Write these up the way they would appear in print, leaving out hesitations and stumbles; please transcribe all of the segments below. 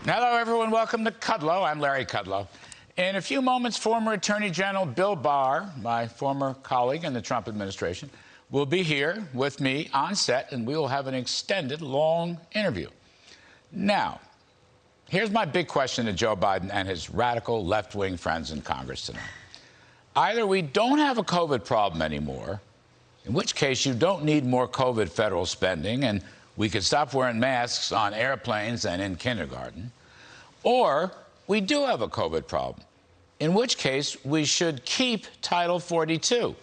Hello, everyone. Welcome to Kudlow. I'm Larry Kudlow. In a few moments, former Attorney General Bill Barr, my former colleague in the Trump administration, will be here with me on set, and we will have an extended, long interview. Now, here's my big question to Joe Biden and his radical left-wing friends in Congress tonight. Either we don't have a COVID problem anymore, in which case you don't need more COVID federal spending, and we could stop wearing masks on airplanes and in kindergarten, or we do have a COVID problem, in which case we should keep Title 42,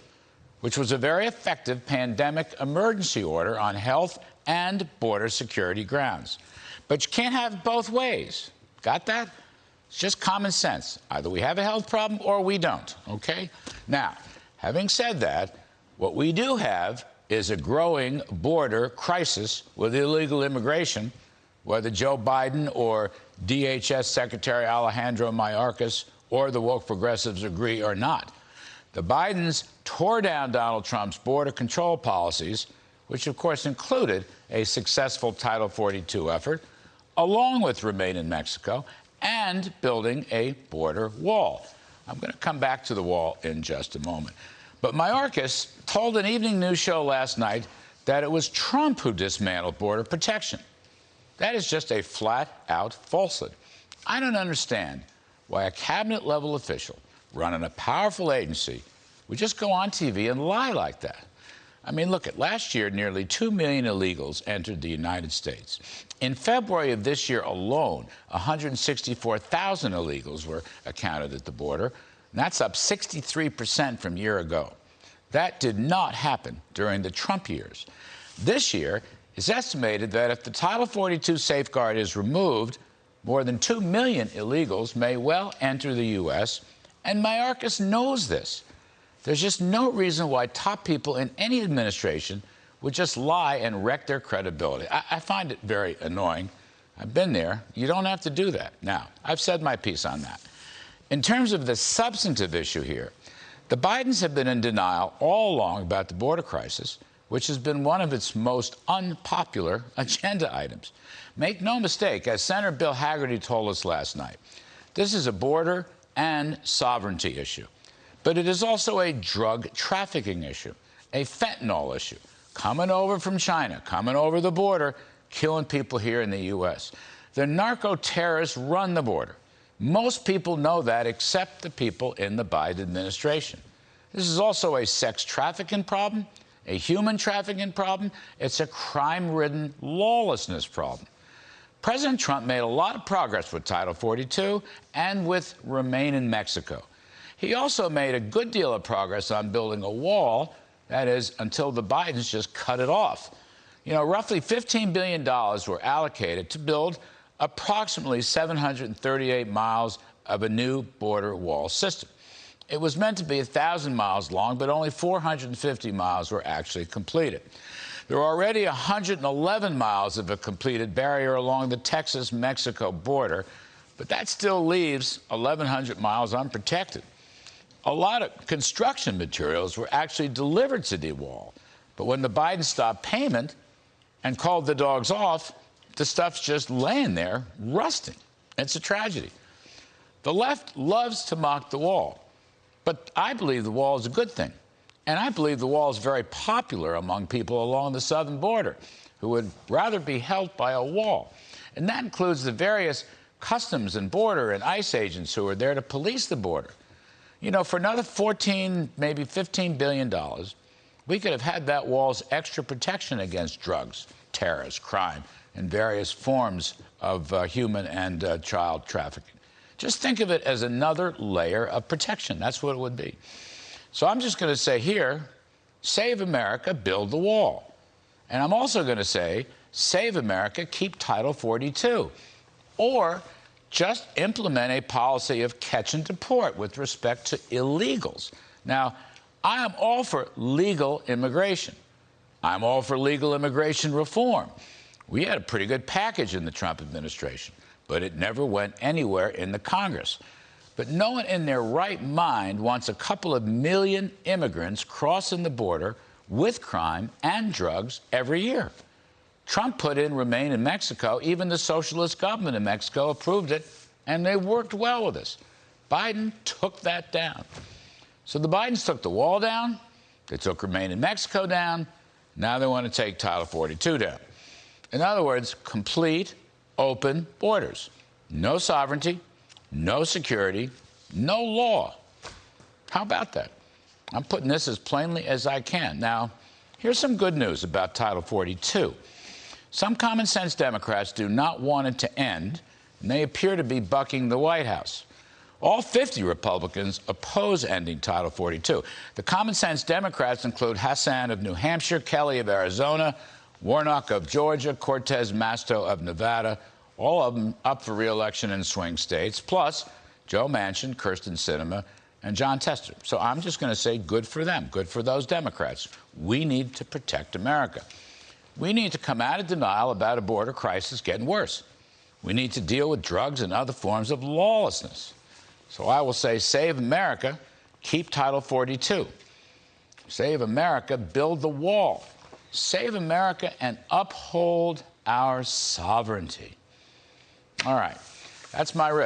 which was a very effective pandemic emergency order on health and border security grounds. But you can't have it both ways. Got that? It's just common sense. Either we have a health problem or we don't, okay? Now, having said that, what we do have is a growing border crisis with illegal immigration, whether Joe Biden or DHS Secretary Alejandro Mayorkas or the woke progressives agree or not. The Bidens tore down Donald Trump's border control policies, which of course included a successful Title 42 effort, along with Remain in Mexico and building a border wall. I'm going to come back to the wall in just a moment. But Mayorkas told an evening news show last night that it was Trump who dismantled border protection. That is just a flat-out falsehood. I don't understand why a cabinet-level official running a powerful agency would just go on TV and lie like that. I mean, look, at last year, nearly 2 million illegals entered the United States. In February of this year alone, 164,000 illegals were accounted at the border. And that's up 63% from a year ago. That did not happen during the Trump years. This year, it's estimated that if the Title 42 safeguard is removed, more than 2 million illegals may well enter the U.S., and Mayorkas knows this. There's just no reason why top people in any administration would just lie and wreck their credibility. I find it very annoying. I've been there. You don't have to do that. Now, I've said my piece on that. In terms of the substantive issue here, the Bidens have been in denial all along about the border crisis, which has been one of its most unpopular agenda items. Make no mistake, as Senator Bill Hagerty told us last night, this is a border and sovereignty issue. But it is also a drug trafficking issue, a fentanyl issue, coming over from China, coming over the border, killing people here in the U.S. The narco-terrorists run the border. Most people know that except the people in the Biden administration. This is also a sex trafficking problem, a human trafficking problem. It's a crime-ridden lawlessness problem. President Trump made a lot of progress with Title 42 and with Remain in Mexico. He also made a good deal of progress on building a wall, that is, until the Bidens just cut it off. You know, roughly $15 billion were allocated to build approximately 738 miles of a new border wall system. It was meant to be 1,000 miles long, but only 450 miles were actually completed. There are already 111 miles of a completed barrier along the Texas-Mexico border, but that still leaves 1,100 miles unprotected. A lot of construction materials were actually delivered to the wall, but when the Bidens stopped payment and called the dogs off, the stuff's just laying there, rusting. It's a tragedy. The left loves to mock the wall, but I believe the wall is a good thing. And I believe the wall is very popular among people along the southern border who would rather be helped by a wall. And that includes the various customs and border and ICE agents who are there to police the border. You know, for another 14, maybe $15 billion, we could have had that wall's extra protection against drugs, terrorists, crime, and various forms of human and child trafficking. Just think of it as another layer of protection. That's what it would be. So I'm just going to say here, save America, build the wall. And I'm also going to say, save America, keep Title 42. Or just implement a policy of catch and deport with respect to illegals. Now, I am all for legal immigration. I'm all for legal immigration reform. We had a pretty good package in the Trump administration, but it never went anywhere in the Congress. But no one in their right mind wants a couple of million immigrants crossing the border with crime and drugs every year. Trump put in remain in Mexico. Even the socialist government in Mexico approved it, and they worked well with us. Biden took that down. So the Bidens took the wall down. They took remain in Mexico down. Now they want to take Title 42 down. In other words, complete open borders. No sovereignty, no security, no law. How about that? I'm putting this as plainly as I can. Now, here's some good news about Title 42. Some common sense Democrats do not want it to end, and they appear to be bucking the White House. All 50 Republicans oppose ending Title 42. The common sense Democrats include Hassan of New Hampshire, Kelly of Arizona, Warnock of Georgia, Cortez Masto of Nevada, all of them up for re-election in swing states, plus Joe Manchin, Kyrsten Sinema, and John Tester. So I'm just going to say good for them, good for those Democrats. We need to protect America. We need to come out of denial about a border crisis getting worse. We need to deal with drugs and other forms of lawlessness. So I will say, save America, keep Title 42. Save America, build the wall. Save America and uphold our sovereignty. All right, that's my riff.